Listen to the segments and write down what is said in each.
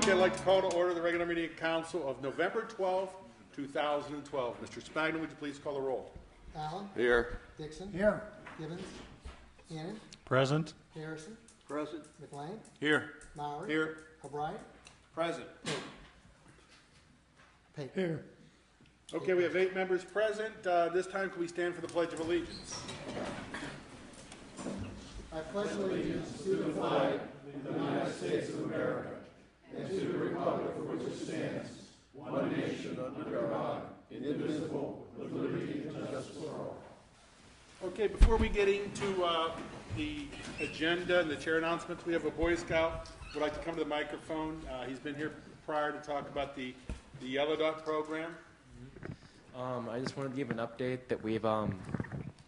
Okay, I'd like to call to order the regular meeting of council of November 12, 2012. Mr. Spagna, would you please call the roll? Allen. Here. Dixon. Here. Gibbons. Cannon. Present. Harrison. Present. McLean. Here. Maury. Here. O'Brien. Present. Pate. Here. Okay, we have 8 members present. This time, can we stand for the Pledge of Allegiance? I pledge allegiance to the flag of the United States of America and to the republic for which it stands, one nation under God, indivisible, with liberty and justice for all. Okay, before we get into the agenda and the chair announcements, we have a Boy Scout who would like to come to the microphone. He's been here prior to talk about the Yellow Dot program. I just wanted to give an update that we've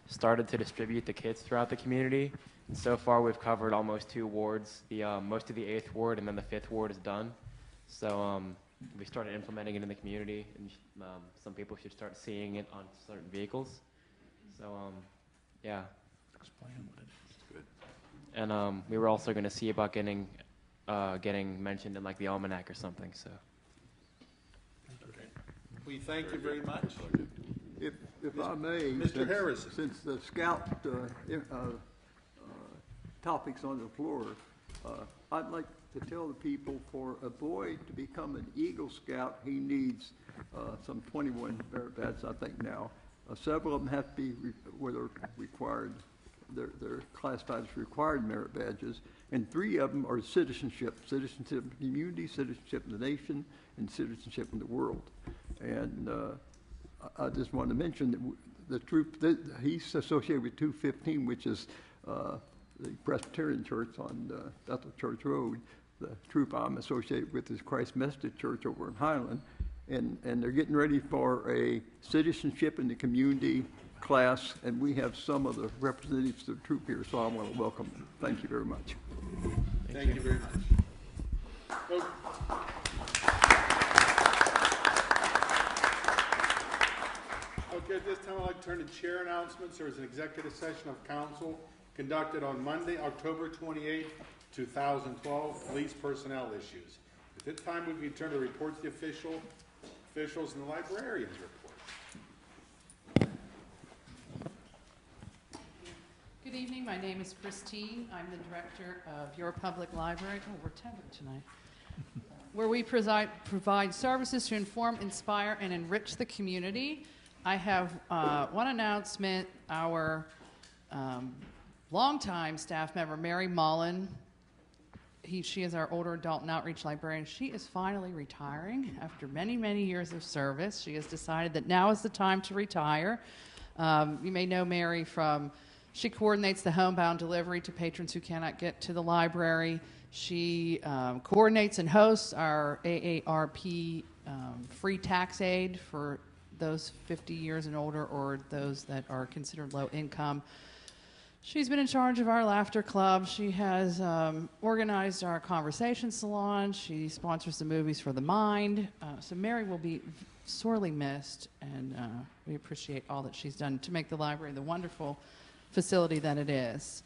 started to distribute the kits throughout the community. And so far, we've covered almost 2 wards. Most of the 8th ward and then the 5th ward is done. So we started implementing it in the community, and some people should start seeing it on certain vehicles. So yeah. Explain what it is. Good. And we were also going to see about getting mentioned in like the almanac or something. So. Okay. We thank you very much. If I may, Mr. Harrison. Since the scout topics on the floor, I'd like to tell the people for a boy to become an Eagle Scout, he needs some 21 merit badges, I think now. Several of them have to be where they're required. They're classified as required merit badges, and 3 of them are citizenship in the community, citizenship in the nation, and citizenship in the world. And I just want to mention that the troop, he's associated with 215, which is the Presbyterian Church on Bethel Church Road. The troop I'm associated with is Christ Methodist Church over in Highland. And they're getting ready for a citizenship in the community class, and we have some of the representatives of the troop here, so I want to welcome them. Thank you very much. Thank you very much. Okay, at this time I'd like to turn to chair announcements. There was an executive session of council conducted on Monday, October 28, 2012, police personnel issues. At this time we can turn to reports of the officials and the librarian's report. Good evening. My name is Christine. I'm the director of your public library. Oh, we're tethered tonight. Where we provide services to inform, inspire, and enrich the community. I have one announcement. Our longtime staff member, Mary Mullen, she is our older adult and outreach librarian. She is finally retiring after many, many years of service. She has decided that now is the time to retire. You may know Mary from, she coordinates the homebound delivery to patrons who cannot get to the library. She coordinates and hosts our AARP free tax aid for those 50 years and older or those that are considered low income. She's been in charge of our laughter club. She has organized our conversation salon. She sponsors the Movies for the Mind. So Mary will be sorely missed, and we appreciate all that she's done to make the library the wonderful facility that it is.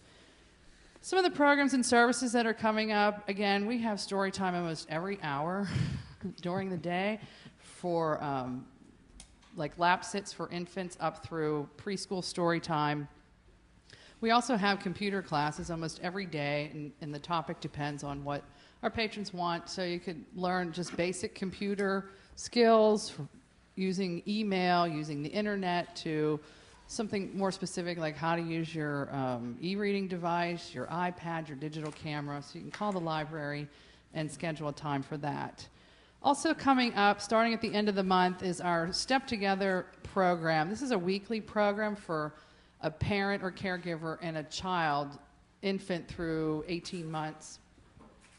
Some of the programs and services that are coming up, again, we have story time almost every hour during the day for like lap sits for infants up through preschool story time. We also have computer classes almost every day, and the topic depends on what our patrons want. So you could learn just basic computer skills, using email, using the internet, to something more specific like how to use your e-reading device, your iPad, your digital camera. So you can call the library and schedule a time for that. Also coming up, starting at the end of the month, is our Step Together program. This is a weekly program for a parent or caregiver and a child, infant through 18 months.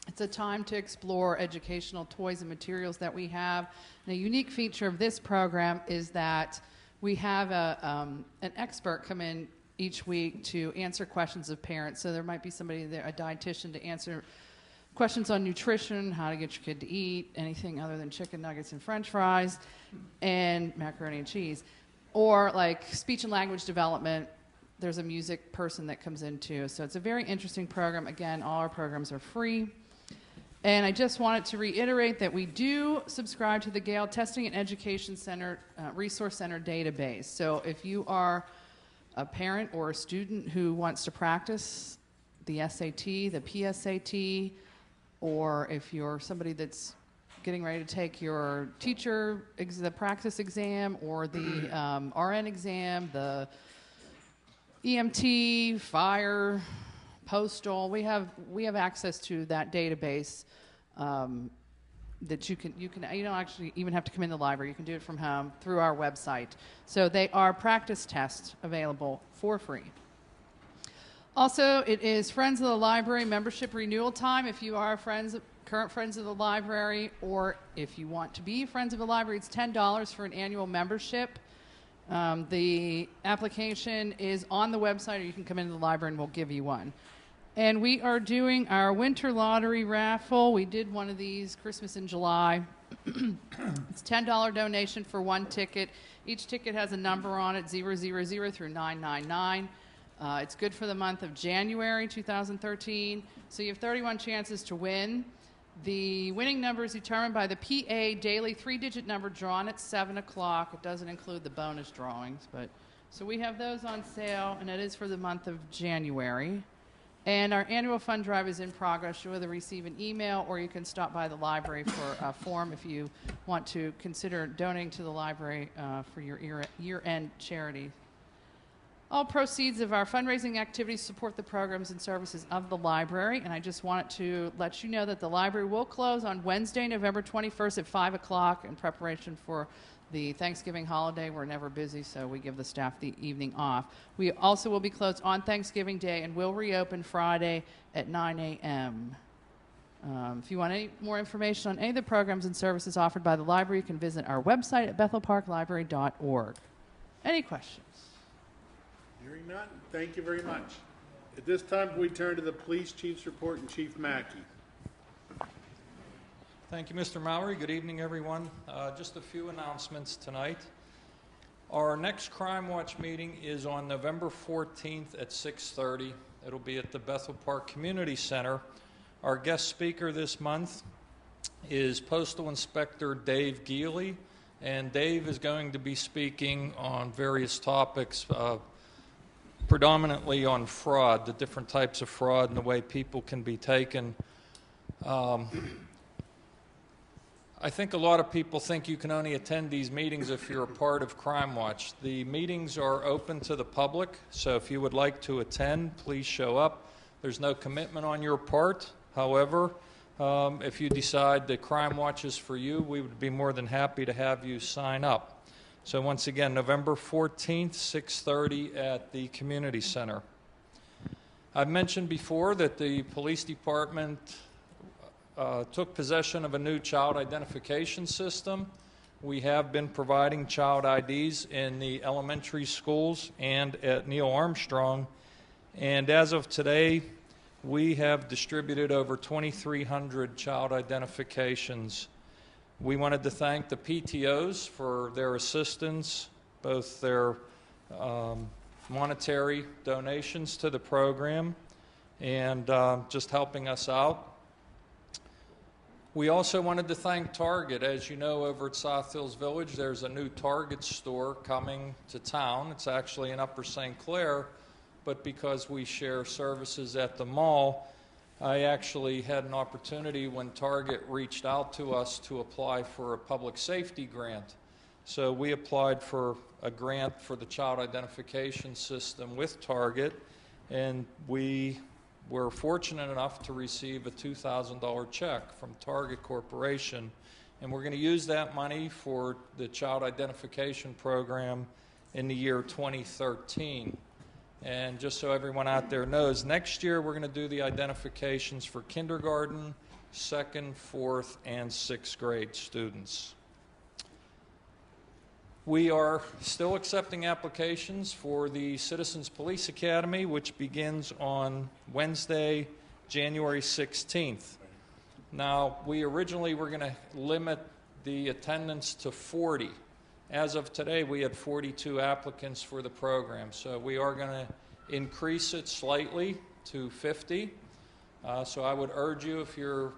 It's a time to explore educational toys and materials that we have. And a unique feature of this program is that we have an expert come in each week to answer questions of parents. So there might be somebody there, a dietitian, to answer questions on nutrition, how to get your kid to eat, anything other than chicken nuggets and french fries, and macaroni and cheese. Or like speech and language development, there's a music person that comes in too. So it's a very interesting program. Again, all our programs are free. And I just wanted to reiterate that we do subscribe to the Gale Testing and Education Center Resource Center database. So if you are a parent or a student who wants to practice the SAT, the PSAT, or if you're somebody that's getting ready to take your the practice exam or the RN exam, the EMT, fire, postal, we have access to that database that you don't actually even have to come in the library. You can do it from home through our website. So they are practice tests available for free. Also, it is Friends of the Library membership renewal time. If you are current Friends of the Library, or if you want to be Friends of the Library, it's $10 for an annual membership. The application is on the website, or you can come into the library and we'll give you one. And we are doing our winter lottery raffle. We did one of these Christmas in July. It's $10 donation for one ticket. Each ticket has a number on it, 000 through 999. It's good for the month of January 2013. So you have 31 chances to win. The winning number is determined by the PA daily 3-digit number drawn at 7 o'clock. It doesn't include the bonus drawings, but so we have those on sale, and it is for the month of January. And our annual fund drive is in progress. You'll either receive an email or you can stop by the library for a form if you want to consider donating to the library for your year-end charity. All proceeds of our fundraising activities support the programs and services of the library, and I just wanted to let you know that the library will close on Wednesday, November 21st at 5 o'clock in preparation for the Thanksgiving holiday. We're never busy, so we give the staff the evening off. We also will be closed on Thanksgiving Day and will reopen Friday at 9 a.m. If you want any more information on any of the programs and services offered by the library, you can visit our website at bethelparklibrary.org. Any questions? Hearing none, thank you very much. At this time, we turn to the police chief's report and Chief Mackey. Thank you, Mr. Mallory. Good evening, everyone. Just a few announcements tonight. Our next Crime Watch meeting is on November 14th at 6:30. It'll be at the Bethel Park Community Center. Our guest speaker this month is Postal Inspector Dave Geely, and Dave is going to be speaking on various topics, predominantly on fraud, the different types of fraud and the way people can be taken. I think a lot of people think you can only attend these meetings if you're a part of Crime Watch. The meetings are open to the public, so if you would like to attend, please show up. There's no commitment on your part. However, if you decide that Crime Watch is for you, we would be more than happy to have you sign up. So once again, November 14th, 6:30 at the Community Center. I've mentioned before that the police department took possession of a new child identification system. We have been providing child IDs in the elementary schools and at Neil Armstrong. And as of today, we have distributed over 2,300 child identifications. We wanted to thank the PTOs for their assistance, both their monetary donations to the program and just helping us out. We also wanted to thank Target. As you know, over at South Hills Village, there's a new Target store coming to town. It's actually in Upper St. Clair, but because we share services at the mall, I actually had an opportunity when Target reached out to us to apply for a public safety grant. So we applied for a grant for the child identification system with Target, and we were fortunate enough to receive a $2,000 check from Target Corporation, and we're going to use that money for the child identification program in the year 2013. And just so everyone out there knows, next year we're going to do the identifications for kindergarten, 2nd, 4th, and 6th grade students. We are still accepting applications for the Citizens Police Academy, which begins on Wednesday, January 16th. Now, we originally were going to limit the attendance to 40. As of today, we had 42 applicants for the program, so we are going to increase it slightly to 50. So I would urge you, if you're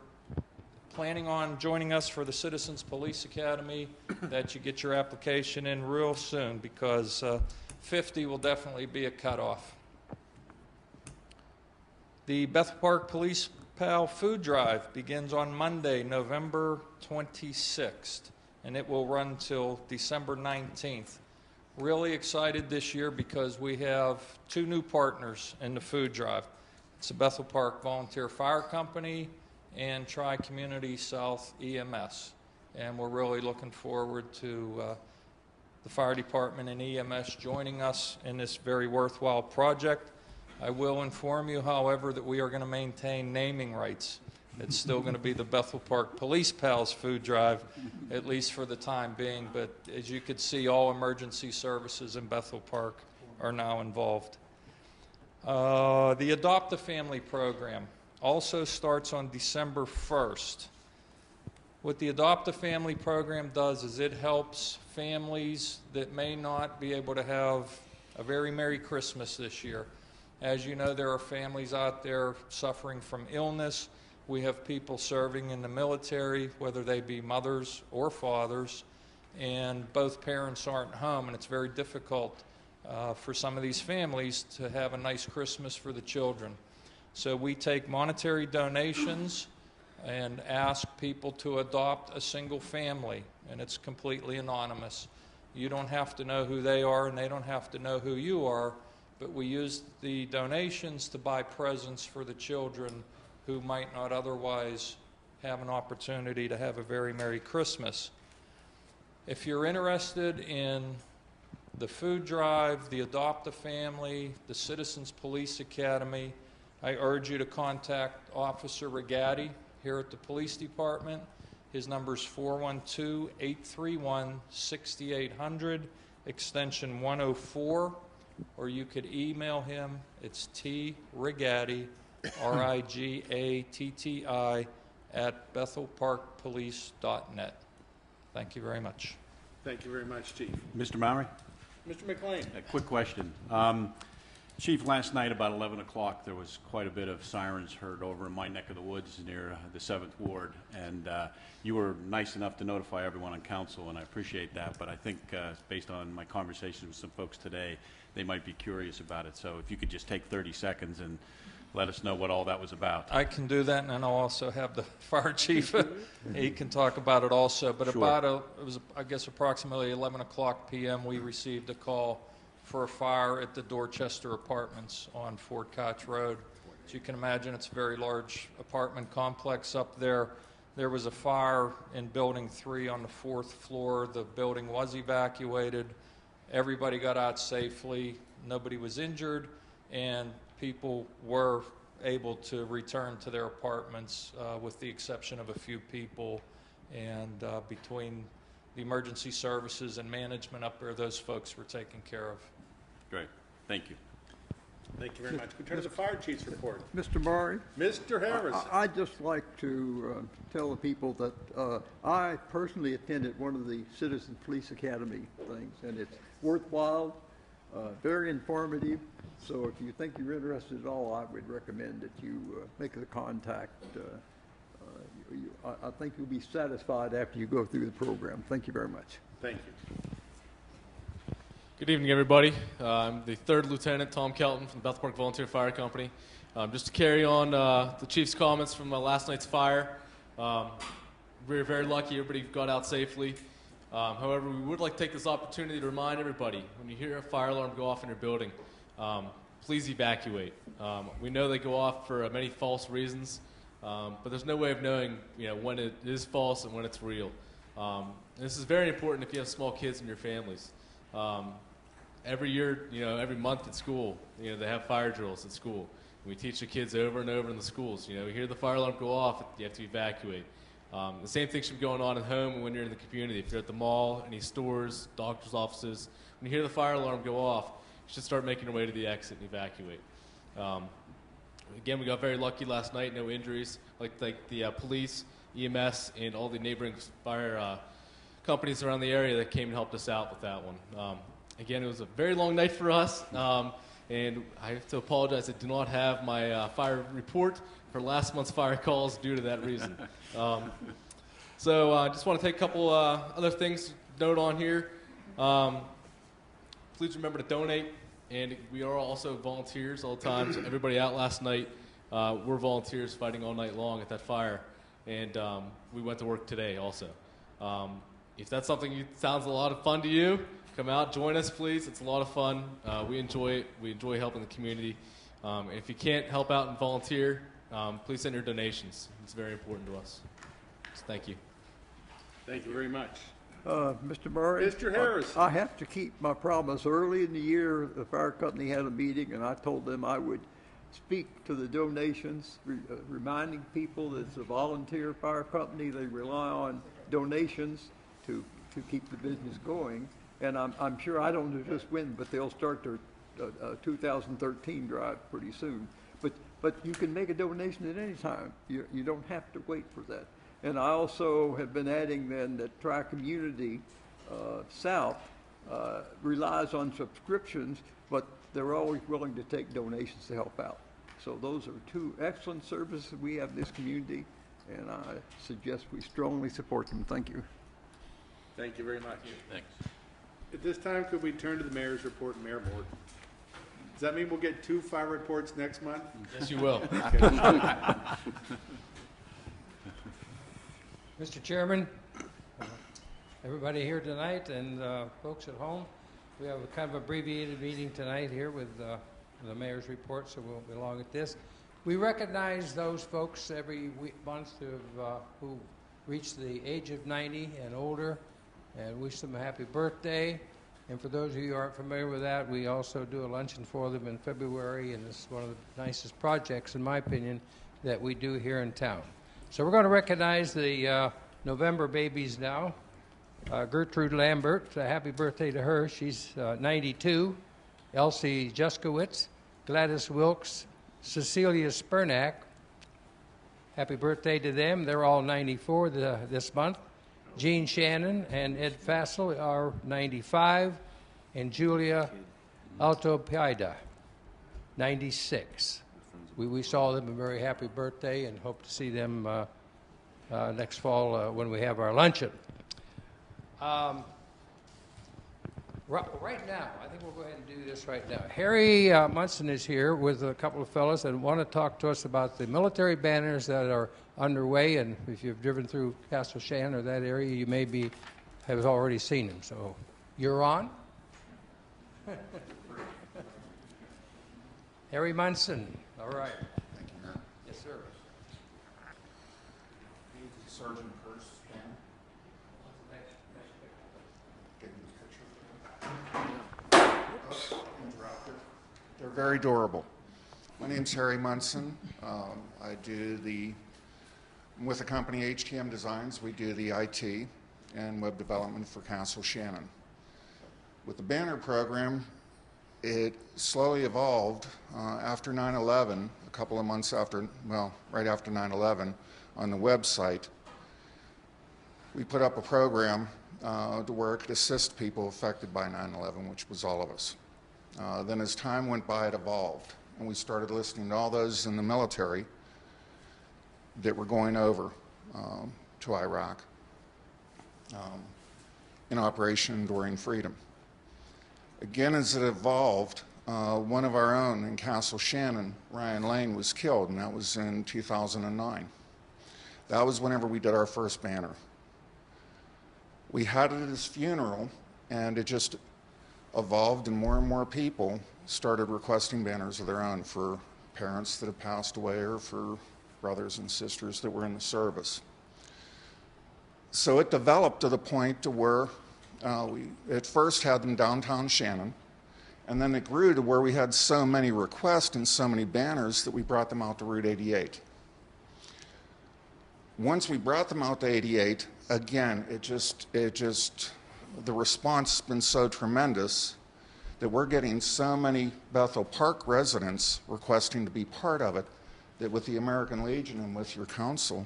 planning on joining us for the Citizens Police Academy, that you get your application in real soon, because 50 will definitely be a cutoff. The Bethel Park Police Pal Food Drive begins on Monday, November 26th, and it will run till December 19th. Really excited this year because we have 2 new partners in the food drive. It's the Bethel Park Volunteer Fire Company and Tri-Community South EMS. And we're really looking forward to the fire department and EMS joining us in this very worthwhile project. I will inform you, however, that we are going to maintain naming rights. It's still going to be the Bethel Park Police Pals Food Drive, at least for the time being. But as you can see, all emergency services in Bethel Park are now involved. The Adopt a Family program also starts on December 1st. What the Adopt a Family program does is it helps families that may not be able to have a very Merry Christmas this year. As you know, there are families out there suffering from illness. We have people serving in the military, whether they be mothers or fathers, and both parents aren't home, and it's very difficult for some of these families to have a nice Christmas for the children. So we take monetary donations and ask people to adopt a single family, and it's completely anonymous. You don't have to know who they are, and they don't have to know who you are, but we use the donations to buy presents for the children who might not otherwise have an opportunity to have a very Merry Christmas. If you're interested in the food drive, the Adopt a Family, the Citizens Police Academy, I urge you to contact Officer Rigatti here at the police department. His number is 412-831-6800, extension 104, or you could email him. It's trigatti, Rigatti, at bethelparkpolice.net. Thank you very much. Thank you very much, Chief. Mr. Mowry? Mr. McLean. A quick question. Chief, last night about 11 o'clock, there was quite a bit of sirens heard over in my neck of the woods near the 7th Ward, and you were nice enough to notify everyone on council, and I appreciate that, but I think based on my conversations with some folks today, they might be curious about it. So if you could just take 30 seconds and let us know what all that was about. I can do that, and then I'll also have the fire chief. He can talk about it also. But Sure. it was, I guess, approximately 11 o'clock p.m., we received a call for a fire at the Dorchester Apartments on Fort Koch Road. As you can imagine, it's a very large apartment complex up there. There was a fire in Building 3 on the 4th floor. The building was evacuated. Everybody got out safely. Nobody was injured, and people were able to return to their apartments with the exception of a few people. And between the emergency services and management up there, those folks were taken care of. Great. Thank you. Thank you very much. We turn to the fire chief's report. Mr. Murray? Mr. Harrison. I'd just like to tell the people that I personally attended one of the Citizen Police Academy things, and it's worthwhile, very informative. So if you think you're interested at all, I would recommend that you make the contact. I think you'll be satisfied after you go through the program. Thank you very much. Thank you. Good evening, everybody. I'm the 3rd Lieutenant Tom Kelton from the Bethel Park Volunteer Fire Company. Just to carry on the Chief's comments from last night's fire, we were very lucky everybody got out safely. However, we would like to take this opportunity to remind everybody, when you hear a fire alarm go off in your building, please evacuate. We know they go off for many false reasons, but there's no way of knowing when it is false and when it's real. This is very important if you have small kids in your families. Every year, every month at school, they have fire drills at school. We teach the kids over and over in the schools. You hear the fire alarm go off, you have to evacuate. The same thing should be going on at home and when you're in the community. If you're at the mall, any stores, doctor's offices, when you hear the fire alarm go off, you should start making your way to the exit and evacuate. Again, we got very lucky last night, no injuries. Like the police, EMS, and all the neighboring fire companies around the area that came and helped us out with that one. Again, it was a very long night for us, and I have to apologize. I do not have my fire report for last month's fire calls due to that reason. So I just want to take a couple other things to note on here. Please remember to donate, and we are also volunteers all the time. So everybody out last night, we're volunteers fighting all night long at that fire, and we went to work today also. If that's something that sounds a lot of fun to you, come out, join us, please. It's a lot of fun. We enjoy it. We enjoy helping the community. And if you can't help out and volunteer, please send your donations. It's very important to us. So thank you. Thank you very much. Mr. Murray? Mr. Harris. I have to keep my promise. Early in the year, the fire company had a meeting, and I told them I would speak to the donations, reminding people that it's a volunteer fire company. They rely on donations to keep the business going. And I'm sure I don't just win, but they'll start their 2013 drive pretty soon. But you can make a donation at any time. You don't have to wait for that. And I also have been adding then that Tri-Community South relies on subscriptions, but they're always willing to take donations to help out. So those are two excellent services we have in this community, and I suggest we strongly support them. Thank you. Thank you very much. Thanks. At this time, could we turn to the mayor's report and mayor board? Does that mean we'll get 2 fire reports next month? Yes, you will. Mr. Chairman, everybody here tonight, and folks at home, we have a kind of abbreviated meeting tonight here with the mayor's report, so we'll be along at this. We recognize those folks every month who reach the age of 90 and older, and wish them a happy birthday. And for those of you who aren't familiar with that, we also do a luncheon for them in February, and this is one of the nicest projects, in my opinion, that we do here in town. So we're going to recognize the November babies now. Gertrude Lambert, happy birthday to her. She's 92. Elsie Juskowitz, Gladys Wilkes, Cecilia Spernak. Happy birthday to them. They're all 94 this month. Jean Shannon and Ed Fassel are 95. And Julia Altopaida, 96. We wish all of them a very happy birthday and hope to see them next fall when we have our luncheon. Right now, I think we'll go ahead and do this right now. Harry Munson is here with a couple of fellows and want to talk to us about the military banners that are underway. And if you've driven through Castle Shan or that area, you may have already seen them. So you're on. Harry Munson. All right. Thank you, Mayor. Yes, sir. Sergeant Curse, Give me the picture. Interrupted. They're very durable. My name's Harry Munson. I'm with the company HTM Designs. We do the IT and web development for Castle Shannon. With the banner program, it slowly evolved after 9/11, a couple of months after, well, right after 9/11, on the website. We put up a program to where it could assist people affected by 9/11, which was all of us. Then as time went by, it evolved, and we started listening to all those in the military that were going over to Iraq in Operation Enduring Freedom. Again, as it evolved, one of our own in Castle Shannon, Ryan Lane, was killed, and that was in 2009. That was whenever we did our first banner. We had it at his funeral, and it just evolved, and more people started requesting banners of their own for parents that have passed away or for brothers and sisters that were in the service. So it developed to the point to where we at first had them downtown Shannon, and then it grew to where we had so many requests and so many banners that we brought them out to Route 88. Once we brought them out to 88, again, the response has been so tremendous that we're getting so many Bethel Park residents requesting to be part of it that with the American Legion and with your council,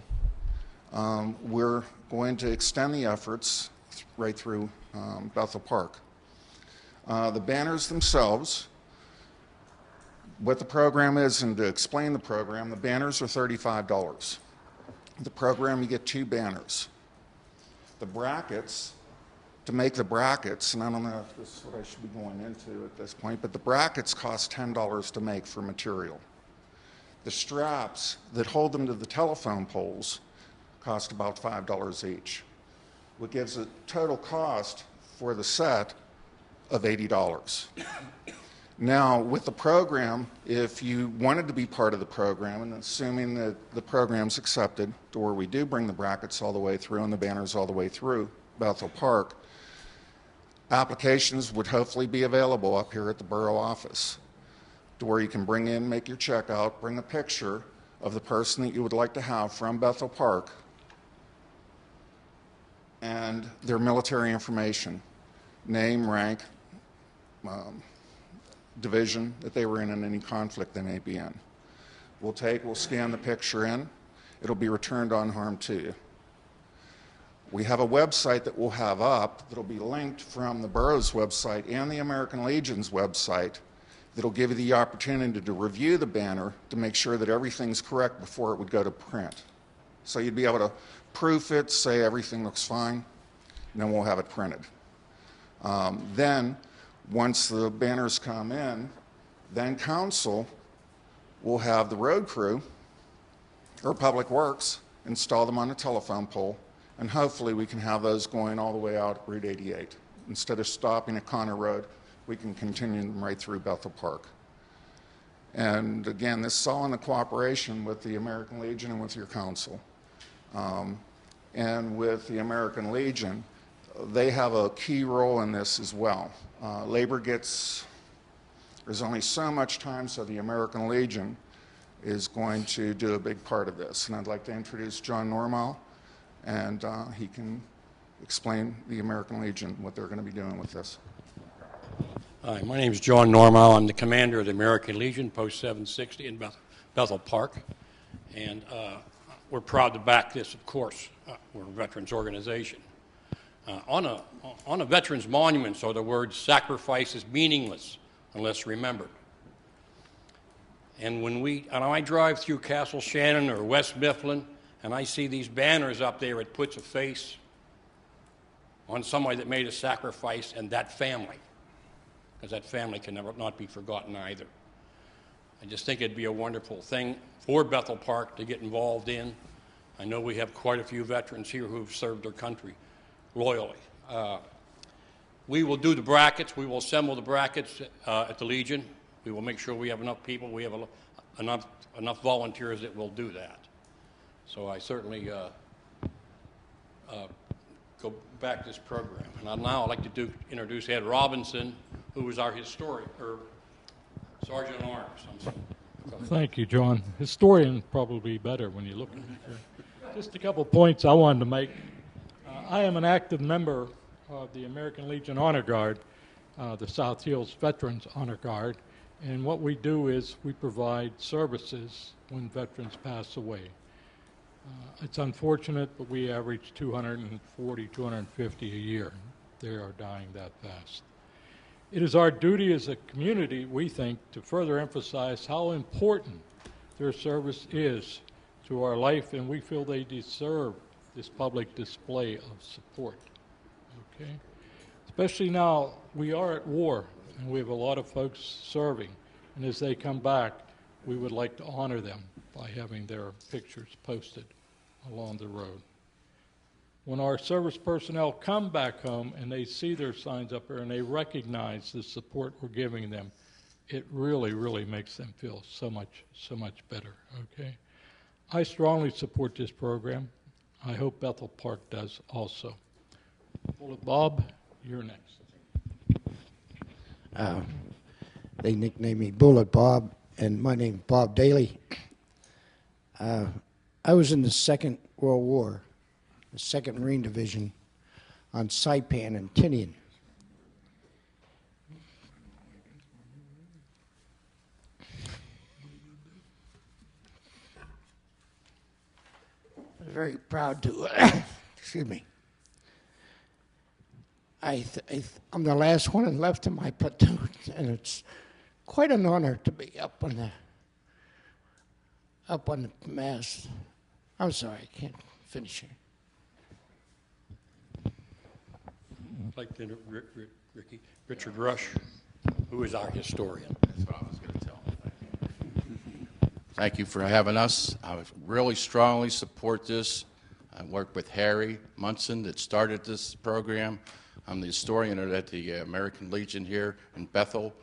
we're going to extend the efforts right through Bethel Park. The banners themselves what the program is and to explain the program, the banners are $35. The program, you get 2 banners. The brackets, to make the brackets, and I don't know if this is what I should be going into at this point, but the brackets cost $10 to make for material. The straps that hold them to the telephone poles cost about $5 each, which gives a total cost for the set of $80. Now, with the program, if you wanted to be part of the program, and assuming that the program's accepted, to where we do bring the brackets all the way through and the banners all the way through Bethel Park, applications would hopefully be available up here at the borough office, to where you can bring in, make your checkout, bring a picture of the person that you would like to have from Bethel Park, and their military information, name, rank, division that they were in and any conflict they may be in. We'll scan the picture in. It'll be returned unharmed to you. We have a website that we'll have up that'll be linked from the borough's website and the American Legion's website that'll give you the opportunity to review the banner to make sure that everything's correct before it would go to print. So you'd be able to proof it, say everything looks fine, and then we'll have it printed. Then, once the banners come in, then council will have the road crew or Public Works install them on a telephone pole, and hopefully we can have those going all the way out Route 88. Instead of stopping at Connor Road, we can continue them right through Bethel Park. And again, this is all in the cooperation with the American Legion and with your council. And with the American Legion, they have a key role in this as well. There's only so much time, so the American Legion is going to do a big part of this. And I'd like to introduce John Normal, and he can explain the American Legion, what they're going to be doing with this. Hi, my name is John Normal. I'm the commander of the American Legion, Post 760 in Bethel Park. And we're proud to back this, of course. We're a veterans organization. On a veterans monument, so the word sacrifice is meaningless unless remembered. And when I drive through Castle Shannon or West Mifflin, and I see these banners up there, it puts a face on somebody that made a sacrifice and that family, because that family can never not be forgotten either. I just think it'd be a wonderful thing for Bethel Park to get involved in. I know we have quite a few veterans here who've served their country loyally. We will do the brackets. We will assemble the brackets at the Legion. We will make sure we have enough people. We have enough volunteers that will do that. So I certainly go back to this program. And now I'd like to introduce Ed Robinson, who is our historian, or Sergeant at Arms. Thank you, John. Historian probably better when you look at it. Just a couple points I wanted to make. I am an active member of the American Legion Honor Guard, the South Hills Veterans Honor Guard, and what we do is we provide services when veterans pass away. It's unfortunate, but we average 240, 250 a year. They are dying that fast. It is our duty as a community, we think, to further emphasize how important their service is to our life, and we feel they deserve this public display of support. Okay? Especially now, we are at war, and we have a lot of folks serving, and as they come back, we would like to honor them by having their pictures posted along the road. When our service personnel come back home and they see their signs up there and they recognize the support we're giving them, it really, really makes them feel so much better, okay? I strongly support this program. I hope Bethel Park does also. Bullet Bob, you're next. They nicknamed me Bullet Bob, and my name's Bob Daly. I was in the Second World War, the 2nd Marine Division, on Saipan and Tinian. I'm very proud to, excuse me. I'm the last one left in my platoon, and it's quite an honor to be up on the mast. I'm sorry, I can't finish here. I'd like to Ricky, Richard Rush, who is our historian. That's what I was going to tell him. Thank you for having us. I really strongly support this. I worked with Harry Munson that started this program. I'm the historian at the American Legion here in Bethel,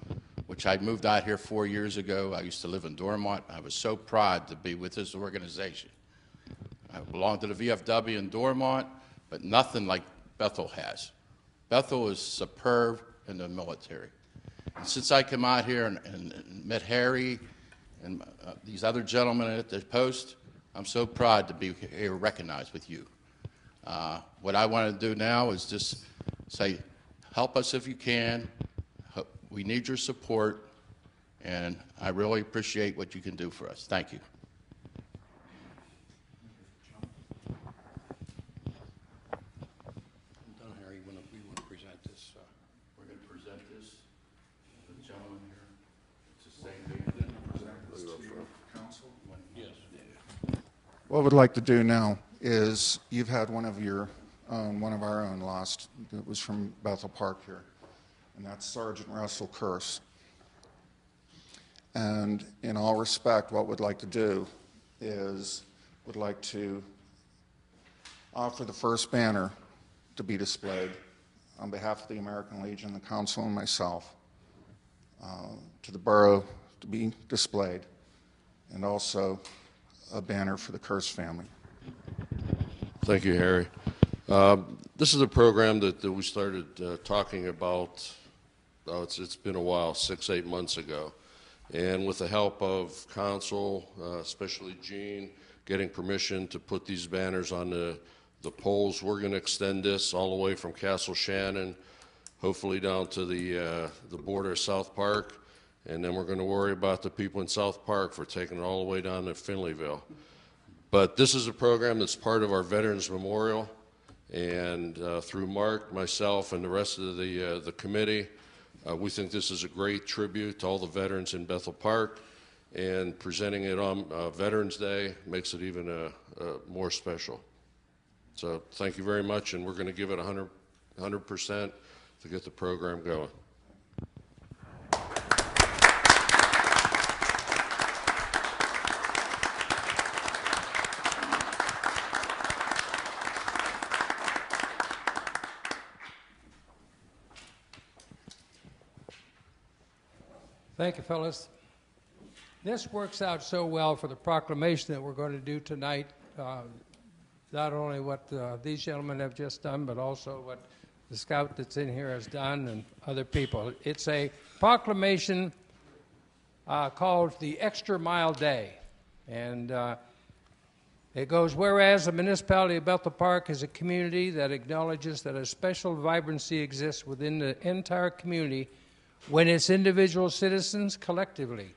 which I moved out here 4 years ago. I used to live in Dormont. I was so proud to be with this organization. I belong to the VFW in Dormont, but nothing like Bethel has. Bethel is superb in the military. And since I came out here and met Harry and these other gentlemen at the post, I'm so proud to be here recognized with you. What I want to do now is just say, help us if you can. We need your support, and I really appreciate what you can do for us. Thank you. Harry, we want to present this. We're going to present this to the gentleman here. It's the same thing. Then present this to council. Yes. What we'd like to do now is, you've had one of our own lost. It was from Bethel Park here, and that's Sergeant Russell Curse. And in all respect, what we'd like to do is, would like to offer the first banner to be displayed on behalf of the American Legion, the council, and myself, to the borough to be displayed, and also a banner for the Curse family. Thank you, Harry. This is a program that we started talking about, it's been a while, 6-8 months ago. And with the help of council, especially Gene, getting permission to put these banners on the poles, we're going to extend this all the way from Castle Shannon, hopefully down to the border of South Park. And then we're going to worry about the people in South Park for taking it all the way down to Finleyville. But this is a program that's part of our Veterans Memorial. And through Mark, myself, and the rest of the committee, we think this is a great tribute to all the veterans in Bethel Park. And presenting it on Veterans Day makes it even more special. So thank you very much, and we're going to give it 100% to get the program going. Thank you, fellas. This works out so well for the proclamation that we're going to do tonight. Not only what these gentlemen have just done, but also what the scout that's in here has done and other people. It's a proclamation called the Extra Mile Day. And it goes, whereas the municipality of Bethel Park is a community that acknowledges that a special vibrancy exists within the entire community when its individual citizens collectively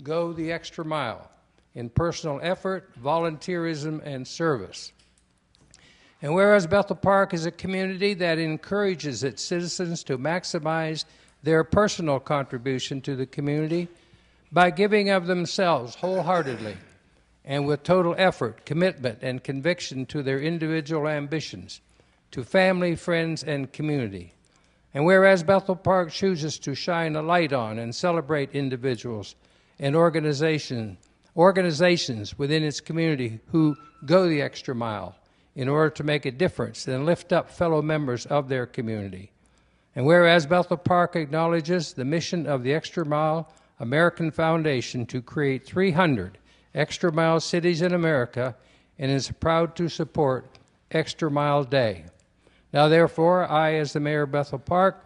go the extra mile in personal effort, volunteerism, and service. And whereas Bethel Park is a community that encourages its citizens to maximize their personal contribution to the community by giving of themselves wholeheartedly and with total effort, commitment, and conviction to their individual ambitions, to family, friends, and community. And whereas Bethel Park chooses to shine a light on and celebrate individuals and organizations within its community who go the extra mile in order to make a difference and lift up fellow members of their community. And whereas Bethel Park acknowledges the mission of the Extra Mile American Foundation to create 300 Extra Mile cities in America and is proud to support Extra Mile Day. Now, therefore, I, as the mayor of Bethel Park,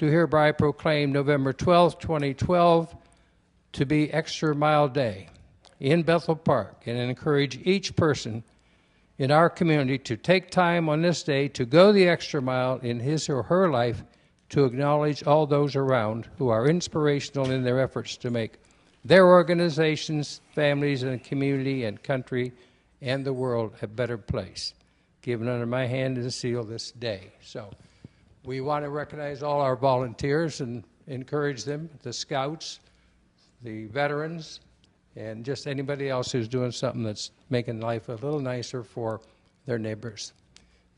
do hereby proclaim November 12, 2012, to be Extra Mile Day in Bethel Park and encourage each person in our community to take time on this day to go the extra mile in his or her life to acknowledge all those around who are inspirational in their efforts to make their organizations, families, and community and country and the world a better place. Given under my hand and seal this day. So we want to recognize all our volunteers and encourage them, the scouts, the veterans, and just anybody else who's doing something that's making life a little nicer for their neighbors.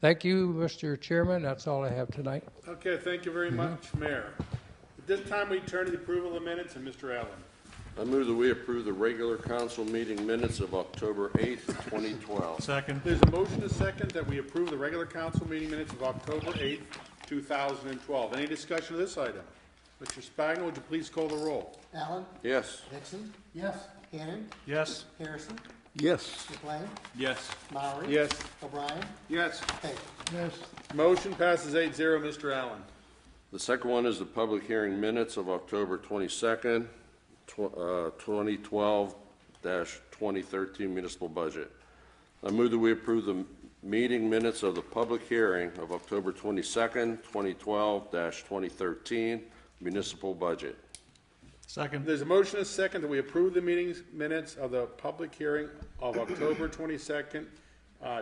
Thank you, Mr. Chairman. That's all I have tonight. Okay, thank you very much, Mayor. At this time, we turn to the approval of the minutes, and Mr. Allen. I move that we approve the regular council meeting minutes of October 8th, 2012. Second. There's a motion to second that we approve the regular council meeting minutes of October 8th, 2012. Any discussion of this item? Mr. Spagna, would you please call the roll? Allen? Yes. Dixon? Yes. Hannon? Yes. Harrison? Yes. McLean? Yes. Maury? Yes. O'Brien? Yes. Pate? Yes. Motion passes 8-0. Mr. Allen. The second one is the public hearing minutes of October 22nd, 2012-2013 municipal budget. I move that we approve the meeting minutes of the public hearing of October 22nd, 2012-2013 municipal budget. Second. There's a motion and a second that we approve the meeting's minutes of the public hearing of October 22nd,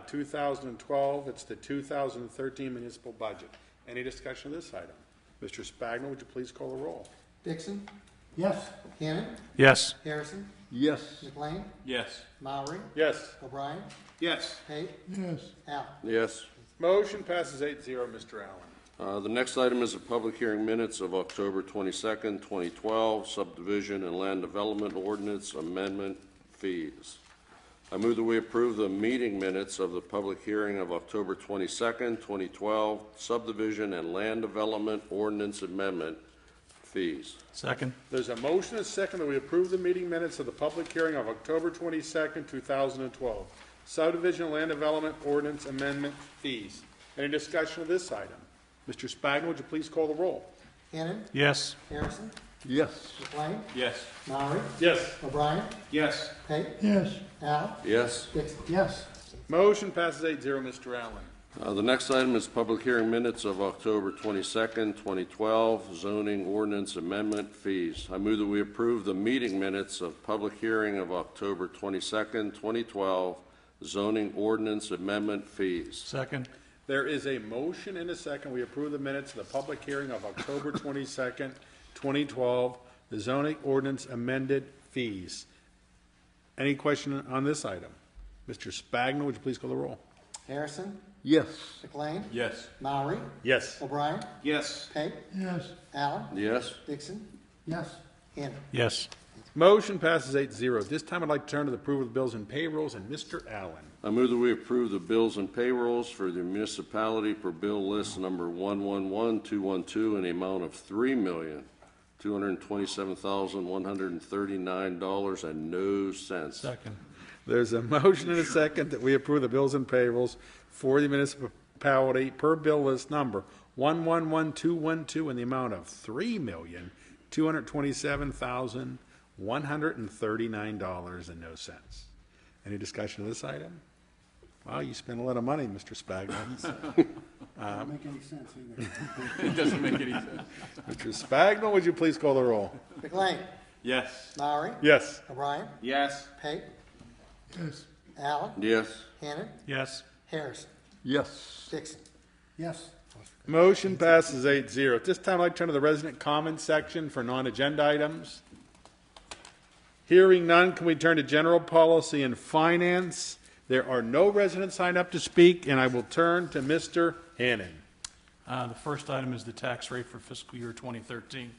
2012. It's the 2013 municipal budget. Any discussion of this item? Mr. Spagna, would you please call the roll? Dixon? Yes. Hannon? Yes. Harrison? Yes. McLean? Yes. Maury? Yes. O'Brien? Yes. Pate? Yes. Allen? Yes. Motion passes 8-0. Mr. Allen. The next item is the public hearing minutes of October 22nd, 2012, subdivision and land development ordinance amendment fees. I move that we approve the meeting minutes of the public hearing of October 22nd, 2012, subdivision and land development ordinance amendment fees. Second. There's a motion and a second that we approve the meeting minutes of the public hearing of October 22nd, 2012, subdivision and land development ordinance amendment fees. Any discussion of this item? Mr. Spagna, would you please call the roll? Hannon? Yes. Harrison? Yes. McLean? Yes. Maury? Yes. O'Brien? Yes. Pate? Yes. Allen? Yes. Dixon? Yes. Motion passes 8-0. Mr. Allen. The next item is public hearing minutes of October 22nd, 2012, zoning ordinance amendment fees. I move that we approve the meeting minutes of public hearing of October 22nd, 2012, zoning ordinance amendment fees. Second. There is a motion and a second. We approve the minutes of the public hearing of October 22nd, 2012, the zoning ordinance amended fees. Any question on this item? Mr. Spagna, would you please call the roll? Harrison? Yes. McLean? Yes. Maury? Yes. O'Brien? Yes. Pate? Yes. Allen? Yes. Dixon? Yes. Hannon? Yes. Motion passes 8-0. This time I'd like to turn to the approval of the bills and payrolls, and Mr. Allen. I move that we approve the bills and payrolls for the municipality per bill list number 111212 in the amount of $3,227,139.00. Second. There's a motion and a second that we approve the bills and payrolls for the municipality per bill list number 111212 in the amount of $3,227,139.00. Any discussion of this item? Wow, you spent a lot of money, Mr. Spagna. Doesn't make any sense either. It doesn't make any sense. Mr. Spagna, would you please call the roll? McLean? Yes. Maury? Yes. O'Brien? Yes. Pate? Yes. Allen? Yes. Hannon? Yes. Harrison? Yes. Dixon? Yes. Motion passes 8-0. At this time, I'd like to turn to the resident comments section for non-agenda items. Hearing none, can we turn to general policy and finance? There are no residents signed up to speak, and I will turn to Mr. Hannon. The first item is the tax rate for fiscal year 2013.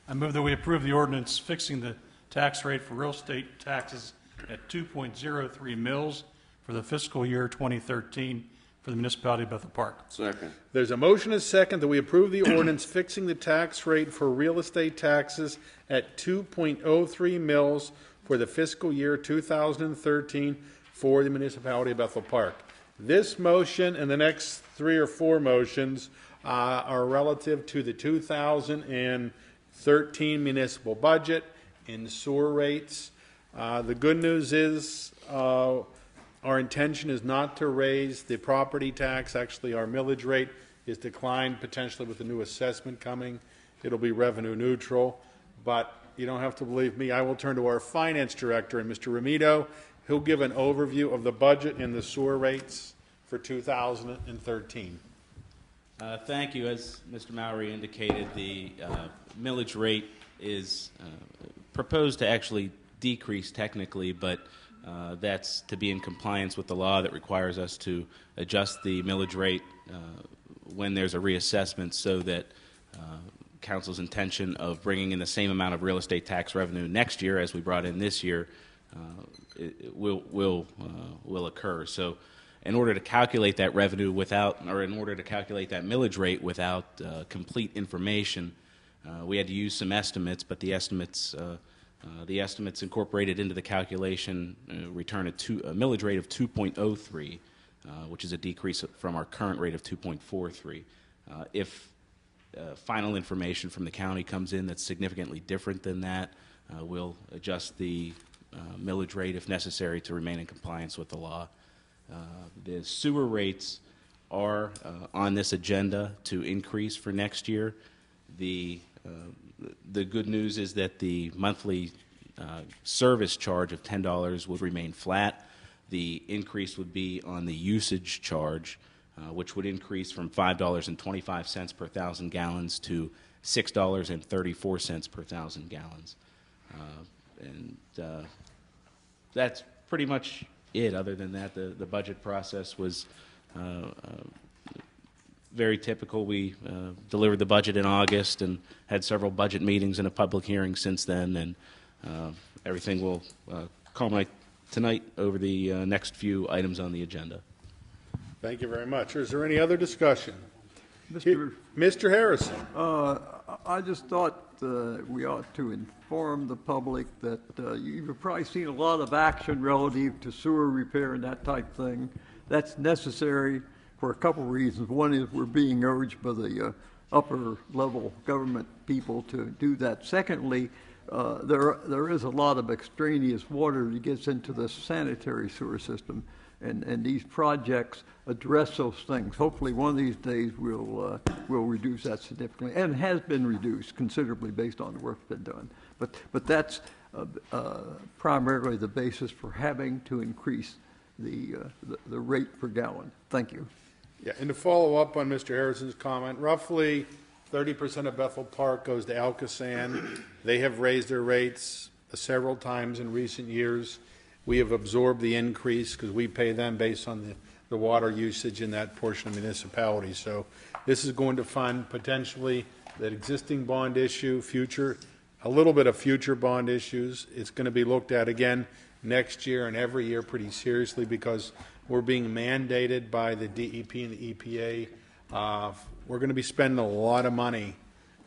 I move that we approve the ordinance fixing the tax rate for real estate taxes at 2.03 mils for the fiscal year 2013 for the municipality of Bethel Park. Second. There's a motion and a second that we approve the ordinance fixing the tax rate for real estate taxes at 2.03 mils for the fiscal year 2013 for the municipality of Bethel Park. This motion and the next 3 or 4 motions are relative to the 2013 municipal budget and sewer rates. The good news is our intention is not to raise the property tax. Actually, our millage rate is declined potentially with the new assessment coming. It'll be revenue neutral, but you don't have to believe me. I will turn to our finance director, and Mr. Ramito. He'll give an overview of the budget and the sewer rates for 2013. Thank you. As Mr. Mowry indicated, the millage rate is proposed to actually decrease technically, but that's to be in compliance with the law that requires us to adjust the millage rate when there's a reassessment, so that Council's intention of bringing in the same amount of real estate tax revenue next year as we brought in this year will occur. So, in order to calculate that revenue in order to calculate that millage rate without complete information, we had to use some estimates, but the estimates incorporated into the calculation return a millage rate of 2.03, which is a decrease from our current rate of 2.43. If final information from the county comes in that's significantly different than that, we'll adjust the millage rate if necessary to remain in compliance with the law. The sewer rates are on this agenda to increase for next year. The good news is that the monthly service charge of $10 would remain flat. The increase would be on the usage charge, which would increase from $5.25 per 1,000 gallons to $6.34 per 1,000 gallons. That's pretty much it. Other than that, the budget process was very typical. We delivered the budget in August and had several budget meetings and a public hearing since then, and everything will culminate tonight over the next few items on the agenda. Thank you very much. Is there any other discussion? Mr. Harrison. I just thought we ought to inform the public that you've probably seen a lot of action relative to sewer repair and that type thing. That's necessary for a couple reasons. One is we're being urged by the upper level government people to do that. Secondly, there is a lot of extraneous water that gets into the sanitary sewer system, and these projects address those things. Hopefully one of these days we'll reduce that significantly, and has been reduced considerably based on the work that's been done. But that's primarily the basis for having to increase the rate per gallon. Thank you. Yeah, and to follow up on Mr. Harrison's comment, roughly 30% of Bethel Park goes to Alcosan. They have raised their rates several times in recent years. We have absorbed the increase because we pay them based on the water usage in that portion of the municipality. So this is going to fund potentially that existing bond issue, a little bit of future bond issues. It's going to be looked at again next year and every year pretty seriously because we're being mandated by the DEP and the EPA. We're going to be spending a lot of money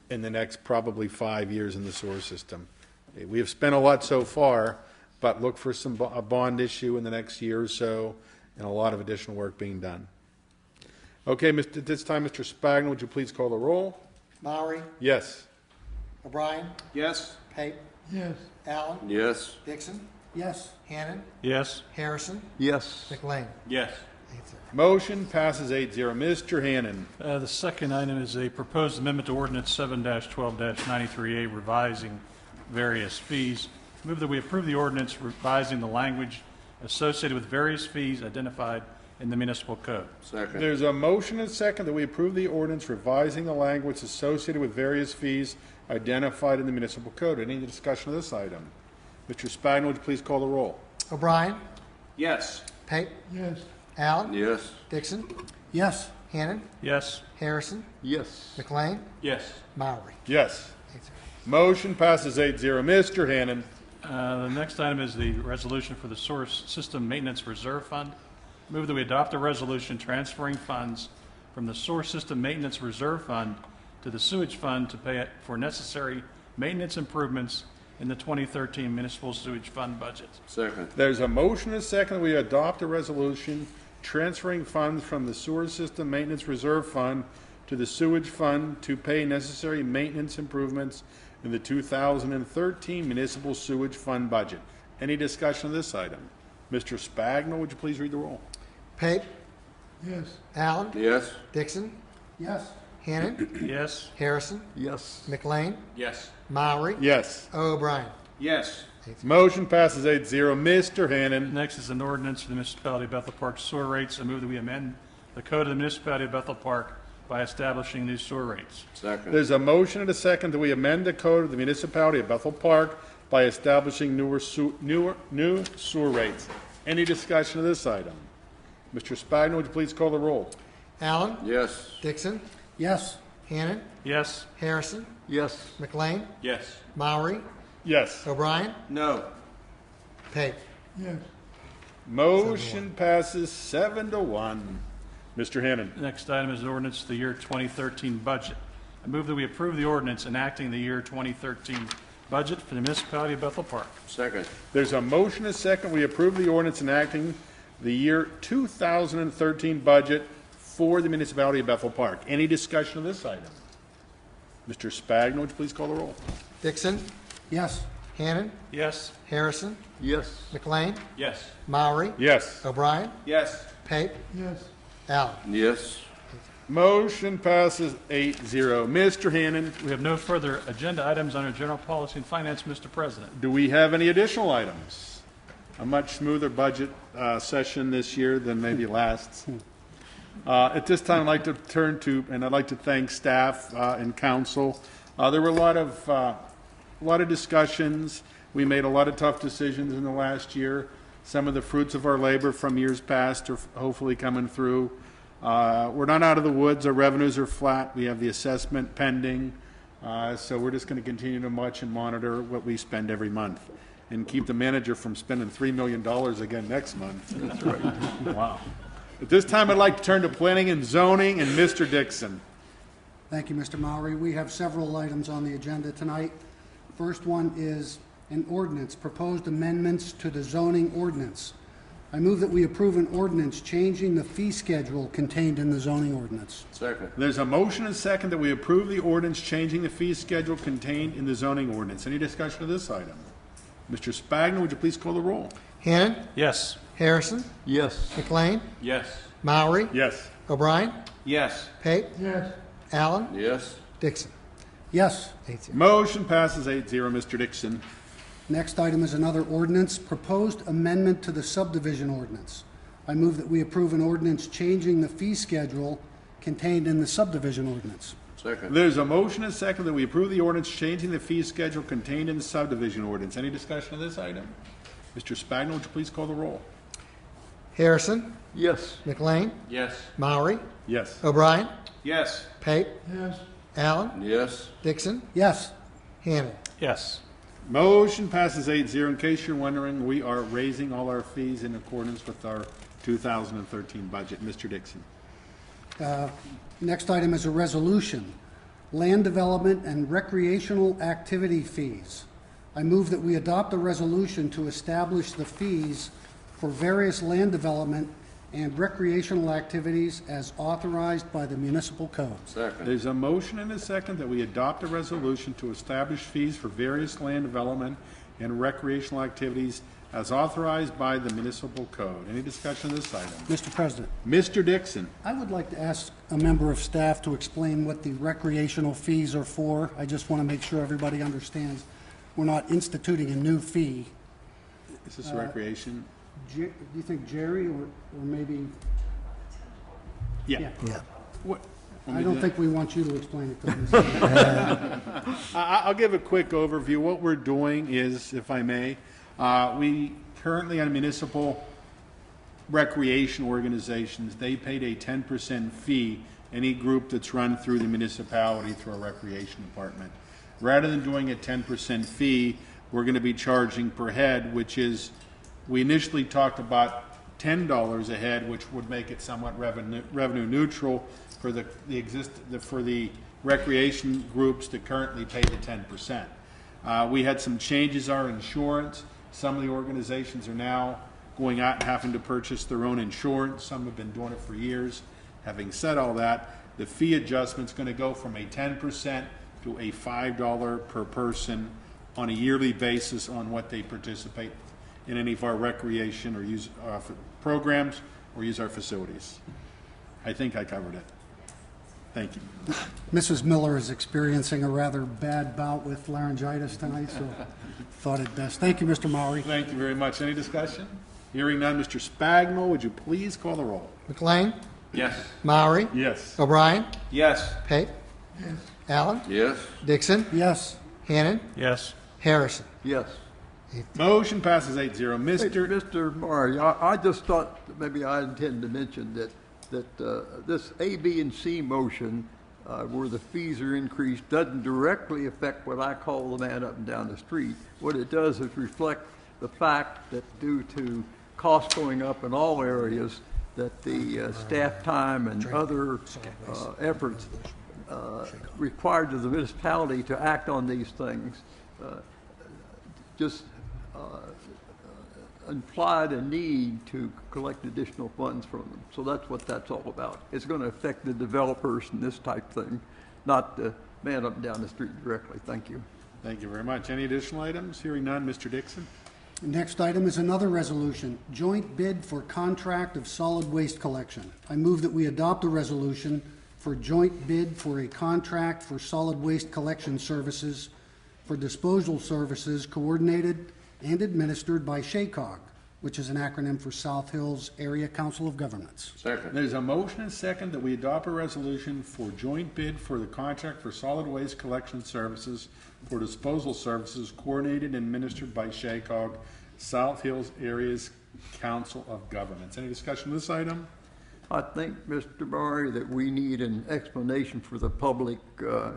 in the next probably 5 years in the sewer system. We have spent a lot so far, but look for a bond issue in the next year or so and a lot of additional work being done. Okay, at this time, Mr. Spagna, would you please call the roll? Mowry? Yes. O'Brien? Yes. Pape? Yes. Allen? Yes. Dixon? Yes. Hannon? Yes. Harrison? Yes. McLean? Yes. Motion passes 8-0. Mr. Hannon. The second item is a proposed amendment to Ordinance 7-12-93A revising various fees. Move that we approve the ordinance revising the language associated with various fees identified in the municipal code. Second. There's a motion and a second that we approve the ordinance revising the language associated with various fees identified in the municipal code. Any discussion of this item? Mr. Spagna, would you please call the roll? O'Brien? Yes. Pape? Yes. Allen? Yes. Dixon? Yes. Hannon? Yes. Harrison? Yes. McLean? Yes. Mowry? Yes. Motion passes 8-0. Mr. Hannon. The next item is the resolution for the Sewer System Maintenance Reserve Fund. Move that we adopt a resolution transferring funds from the Sewer System Maintenance Reserve Fund to the Sewage Fund to pay for necessary maintenance improvements in the 2013 Municipal Sewage Fund budget. Second. There's a motion and a second that we adopt a resolution transferring funds from the Sewer System Maintenance Reserve Fund to the Sewage Fund to pay necessary maintenance improvements in the 2013 Municipal Sewage Fund budget. Any discussion of this item? Mr. Spagna, would you please read the roll? Pape? Yes. Allen? Yes. Dixon? Yes. Hannon? Yes. Harrison? Yes. McLean? Yes. Mowry? Yes. O'Brien? Yes. Motion passes 8-0. Mr. Hannon. Next is an ordinance for the municipality of Bethel Park sewer rates. I move that we amend the code of the municipality of Bethel Park by establishing new sewer rates. Second. There's a motion and a second that we amend the code of the municipality of Bethel Park by establishing new sewer rates. Any discussion of this item? Mr. Spagna, would you please call the roll? Allen? Yes. Dixon? Yes. Hannon? Yes. Harrison? Yes. McLean? Yes. Maury? Yes. O'Brien? No. Pape? Yes. Motion passes 7-1. Mr. Hannon. The next item is ordinance the year 2013 budget. I move that we approve the ordinance enacting the year 2013 budget for the municipality of Bethel Park. Second. There's a motion and a second. We approve the ordinance enacting the year 2013 budget for the municipality of Bethel Park. Any discussion of this item? Mr. Spagna, would you please call the roll? Dixon? Yes. Hannon? Yes. Harrison? Yes. McLean? Yes. Maury? Yes. O'Brien? Yes. Pape? Yes. Allen? Yes. Motion passes 8-0. Mr. Hannon, We have no further agenda items under general policy and finance, Mr. President. do we have any additional items? A much smoother budget session this year than maybe last. At this time, I'd like to turn to, and I'd like to thank staff and council. There were a lot of discussions. We made a lot of tough decisions in the last year. Some of the fruits of our labor from years past are hopefully coming through. We're not out of the woods. Our revenues are flat. We have the assessment pending. So we're just going to continue to watch and monitor what we spend every month and keep the manager from spending $3 million again next month. That's right. Wow. At this time, I'd like to turn to planning and zoning and Mr. Dixon. Thank you, Mr. Maury. We have several items on the agenda tonight. First one is an ordinance, proposed amendments to the zoning ordinance. I move that we approve an ordinance changing the fee schedule contained in the zoning ordinance. Second. There's a motion and second that we approve the ordinance changing the fee schedule contained in the zoning ordinance. Any discussion of this item? Mr. Spagna, would you please call the roll? Hannon? Yes. Harrison? Yes. McLean? Yes. Maury? Yes. O'Brien? Yes. Pape? Yes. Allen? Yes. Dixon? Yes. 8-0. Motion passes 8-0. Mr. Dixon. Next item is another ordinance, proposed amendment to the subdivision ordinance. I move that we approve an ordinance changing the fee schedule contained in the subdivision ordinance. Second. There's a motion and second that we approve the ordinance changing the fee schedule contained in the subdivision ordinance. Any discussion of this item? Mr. Spagna, would you please call the roll? Harrison? Yes. McLean? Yes. Maury? Yes. O'Brien? Yes. Pape? Yes. Allen? Yes. Dixon? Yes. Hannon? Yes. Motion passes 8-0. In case you're wondering, we are raising all our fees in accordance with our 2013 budget. Mr. Dixon. Next item is a resolution, land development and recreational activity fees. I move that we adopt a resolution to establish the fees for various land development and recreational activities as authorized by the municipal code. Second. There's a motion and a second that we adopt a resolution to establish fees for various land development and recreational activities as authorized by the municipal code. Any discussion of this item? Mr. President, Mr. Dixon. I would like to ask a member of staff to explain what the recreational fees are for. I just want to make sure everybody understands we're not instituting a new fee. Is this recreation? Do you think Jerry or maybe? Yeah. Yeah. What? I don't think we want you to explain it to us. I'll give a quick overview. What we're doing is, if I may, we currently on municipal recreation organizations, they paid a 10% fee, any group that's run through the municipality through a recreation department. Rather than doing a 10% fee, we're going to be charging per head, which is, we initially talked about $10 a head, which would make it somewhat revenue neutral for the recreation groups that currently pay the 10%. We had some changes our insurance. Some of the organizations are now going out and having to purchase their own insurance. Some have been doing it for years. Having said all that, the fee adjustment is going to go from a 10% to a $5 per person on a yearly basis on what they participate in any of our recreation or use programs or use our facilities. I think I covered it. Thank you. Mrs. Miller is experiencing a rather bad bout with laryngitis tonight, so thought it best. Thank you, Mr. Maury. Thank you very much. Any discussion? Hearing none, Mr. Spagnuolo, would you please call the roll? McLean? Yes. Maury, Yes. O'Brien, Yes. Pape, Allen, Yes. Dixon, Yes. Hannon, Yes. Harrison. Yes. Motion passes 8-0. Hey, Mr. Mr. Murray, I just thought that maybe I intended to mention that this A, B, and C motion, where the fees are increased, doesn't directly affect what I call the man up and down the street. What it does is reflect the fact that due to costs going up in all areas, that the staff time and other efforts required of the municipality to act on these things just implied a need to collect additional funds from them. So that's what that's all about. It's going to affect the developers and this type thing, not the man up and down the street directly. Thank you. Thank you very much. Any additional items? Hearing none, Mr. Dixon. The next item is another resolution, joint bid for contract of solid waste collection. I move that we adopt a resolution for joint bid for a contract for solid waste collection services for disposal services coordinated and administered by SHACOG, which is an acronym for South Hills Area Council of Governments. Second. There's a motion and second that we adopt a resolution for joint bid for the contract for solid waste collection services for disposal services coordinated and administered by SHACOG, South Hills Areas Council of Governments. Any discussion on this item? I think, Mr. Murray, that we need an explanation for the public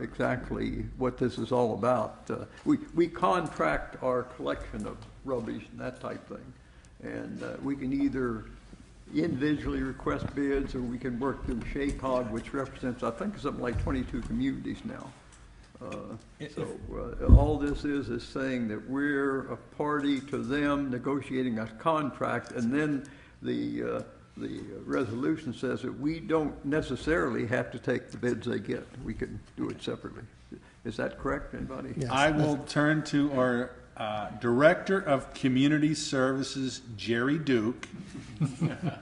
exactly what this is all about. We contract our collection of rubbish and that type thing, and we can either individually request bids or we can work through SHACOG, which represents, I think, something like 22 communities now. All this is saying that we're a party to them negotiating a contract, and then the resolution says that we don't necessarily have to take the bids they get. We can do it separately. Is that correct, anybody? Yes. I will turn to our Director of Community Services, Jerry Duke,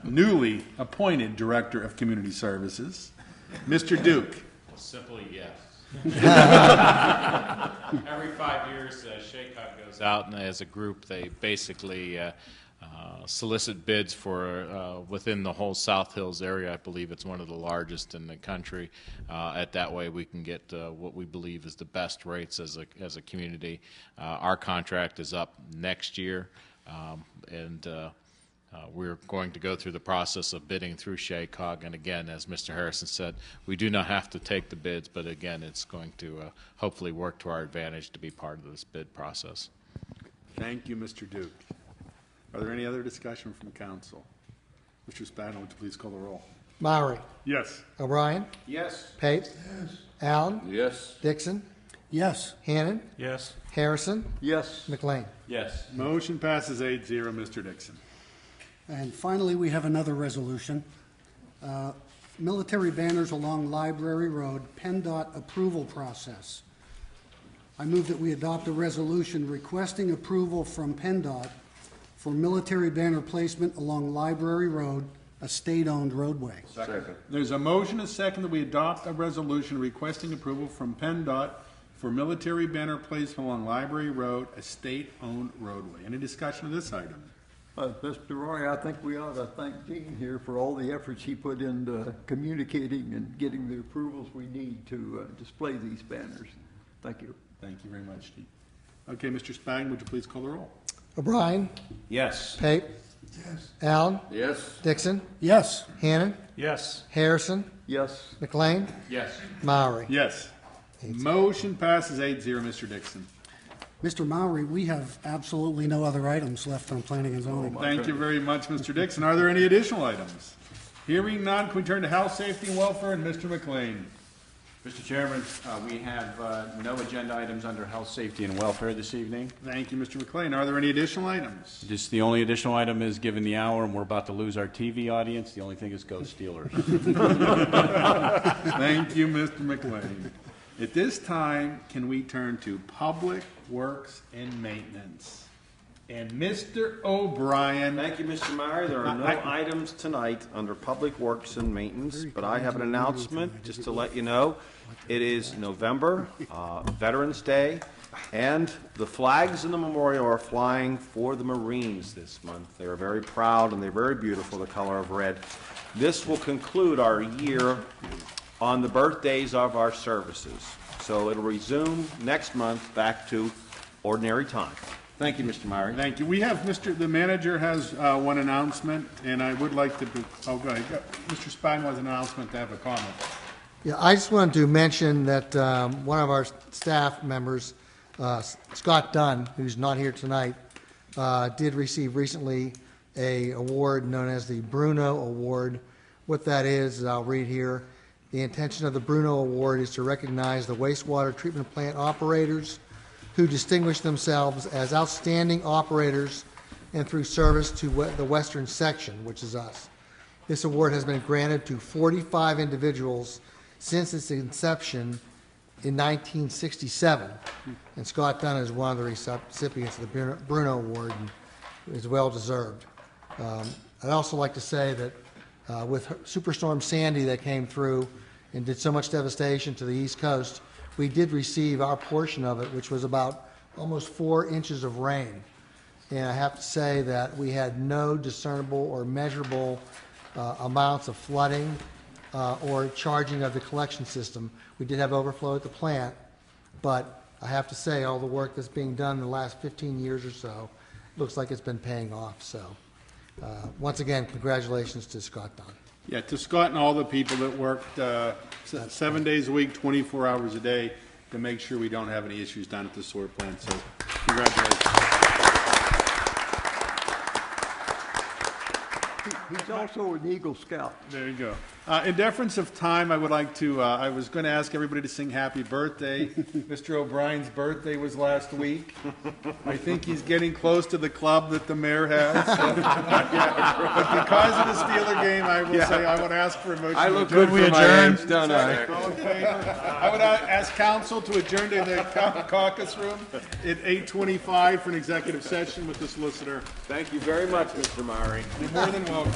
newly appointed Director of Community Services. Mr. Duke. Simply yes. Every 5 years, SHACOG goes out, and as a group, they basically solicit bids for within the whole South Hills area. I believe it's one of the largest in the country. At that way, we can get what we believe is the best rates as a community. Our contract is up next year, and we're going to go through the process of bidding through SHACOG. And again, as Mr. Harrison said, we do not have to take the bids, but again, it's going to hopefully work to our advantage to be part of this bid process. Thank you, Mr. Duke. Are there any other discussion from council? Mr. Spadon, would you please call the roll? Maury, Yes. O'Brien, Yes. Pape, Allen, Yes. Dixon, Yes. Hannon, Yes. Harrison, Yes. McLean. Yes. Motion passes 8-0. Mr. Dixon. And finally, we have another resolution. Military banners along Library Road, PennDOT approval process. I move that we adopt a resolution requesting approval from PennDOT for military banner placement along Library Road, a state-owned roadway. Second. There's a motion and a second that we adopt a resolution requesting approval from PennDOT for military banner placement along Library Road, a state-owned roadway. Any discussion of this item? Mr. Roy, I think we ought to thank Gene here for all the efforts he put into communicating and getting the approvals we need to display these banners. Thank you. Thank you very much, Steve. Okay, Mr. Spang, would you please call the roll? O'Brien, Yes. Pape, Allen, Yes. Dixon, Yes. Hannon, Yes. Harrison, Yes. McLean, Yes. Maury. Yes. Motion passes 8-0. Mr. Dixon. Mr. Maury, we have absolutely no other items left on planning and zoning. Thank you very much, Mr. Dixon. Are there any additional items? Hearing none, can we turn to health, safety, and welfare, and Mr. McLean? Mr. Chairman, we have no agenda items under health, safety, and welfare this evening. Thank you, Mr. McLean. Are there any additional items? Just the only additional item is, given the hour and we're about to lose our TV audience, the only thing is go Steelers. Thank you, Mr. McLean. At this time, can we turn to Public Works and Maintenance? And Mr. O'Brien. Thank you, Mr. Meyer. There are no items tonight under Public Works and Maintenance, but I have an announcement just to let you know. It is November, Veterans Day, and the flags in the memorial are flying for the Marines this month. They are very proud and they're very beautiful, the color of red. This will conclude our year on the birthdays of our services. So it'll resume next month back to ordinary time. Thank you, Mr. Myrie. Thank you. We have the manager has one announcement, and I would like to, go ahead. Mr. Spine was an announcement to have a comment. Yeah, I just wanted to mention that one of our staff members, Scott Dunn, who's not here tonight, did receive recently a award known as the Bruno Award. What that is I'll read here. The intention of the Bruno Award is to recognize the wastewater treatment plant operators who distinguish themselves as outstanding operators and through service to the Western Section, which is us. This award has been granted to 45 individuals since its inception in 1967, and Scott Dunn is one of the recipients of the Bruno Award and is well deserved. I'd also like to say that with Superstorm Sandy that came through and did so much devastation to the East Coast, we did receive our portion of it, which was about almost 4 inches of rain. And I have to say that we had no discernible or measurable amounts of flooding or charging of the collection system. We did have overflow at the plant, but I have to say all the work that's being done in the last 15 years or so looks like it's been paying off. So once again, congratulations to Scott Dunn. Yeah, to Scott and all the people that worked 7 days a week, 24 hours a day to make sure we don't have any issues down at the sewer plant. So congratulations. He's also an Eagle Scout. There you go. In deference of time, I would like to, I was going to ask everybody to sing happy birthday. Mr. O'Brien's birthday was last week. I think he's getting close to the club that the mayor has. But because of the Steeler game, I will say I would ask for a motion. I look good for my age, don't I? All in favor? I would ask council to adjourn to the caucus room at 8:25 for an executive session with the solicitor. Thank you very much, Mr. Myrie. You're more than welcome.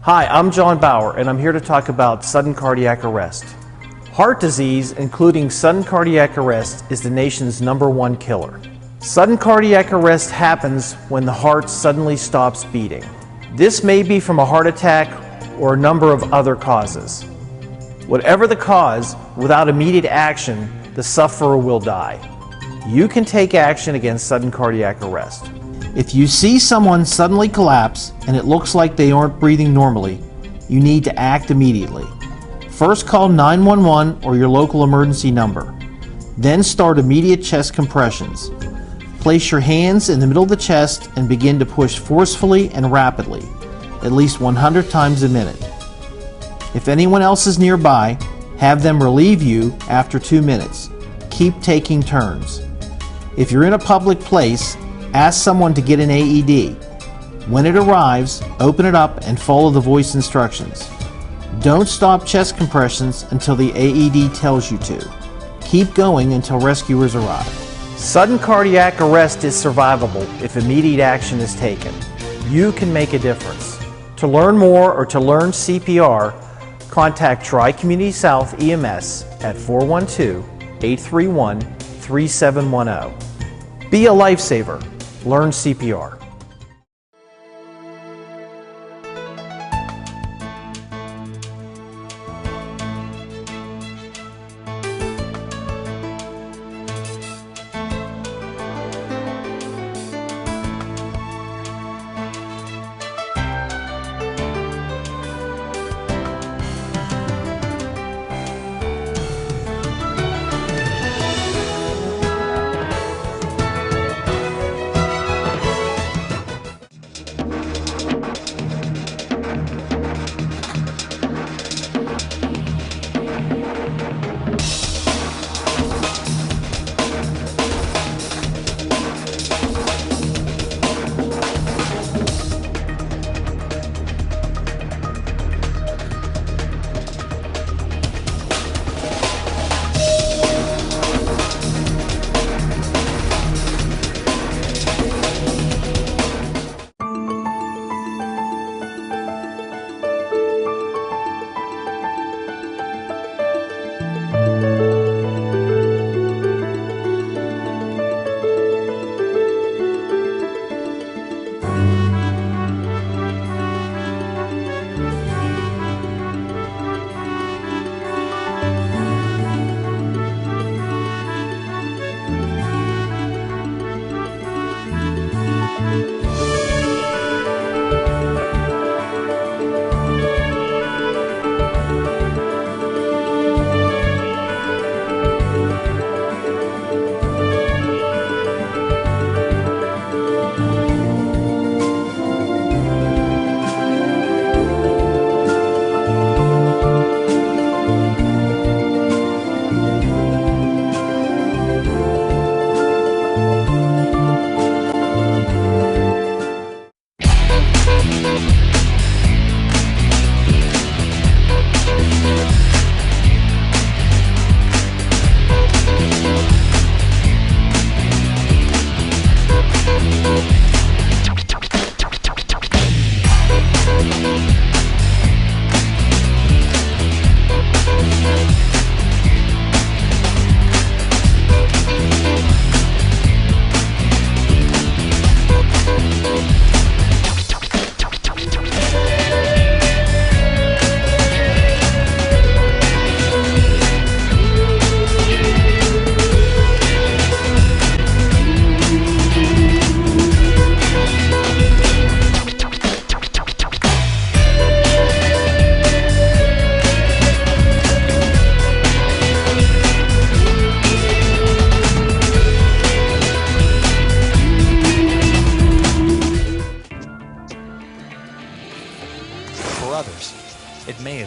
Hi, I'm John Bauer, and I'm here to talk about sudden cardiac arrest. Heart disease, including sudden cardiac arrest, is the nation's #1 killer. Sudden cardiac arrest happens when the heart suddenly stops beating. This may be from a heart attack or a number of other causes. Whatever the cause, without immediate action, the sufferer will die. You can take action against sudden cardiac arrest. If you see someone suddenly collapse and it looks like they aren't breathing normally, you need to act immediately. First call 911 or your local emergency number. Then start immediate chest compressions. Place your hands in the middle of the chest and begin to push forcefully and rapidly, at least 100 times a minute. If anyone else is nearby, have them relieve you after 2 minutes. Keep taking turns. If you're in a public place, ask someone to get an AED. When it arrives, open it up and follow the voice instructions. Don't stop chest compressions until the AED tells you to. Keep going until rescuers arrive. Sudden cardiac arrest is survivable if immediate action is taken. You can make a difference. To learn more or to learn CPR, contact Tri-Community South EMS at 412-831-3710. Be a lifesaver. Learn CPR.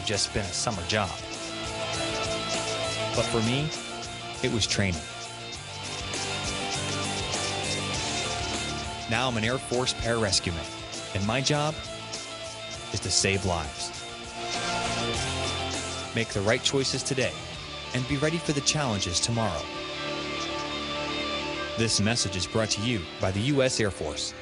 Just been a summer job. But for me, it was training. Now I'm an Air Force pararescueman, and my job is to save lives. Make the right choices today and be ready for the challenges tomorrow. This message is brought to you by the U.S. Air Force.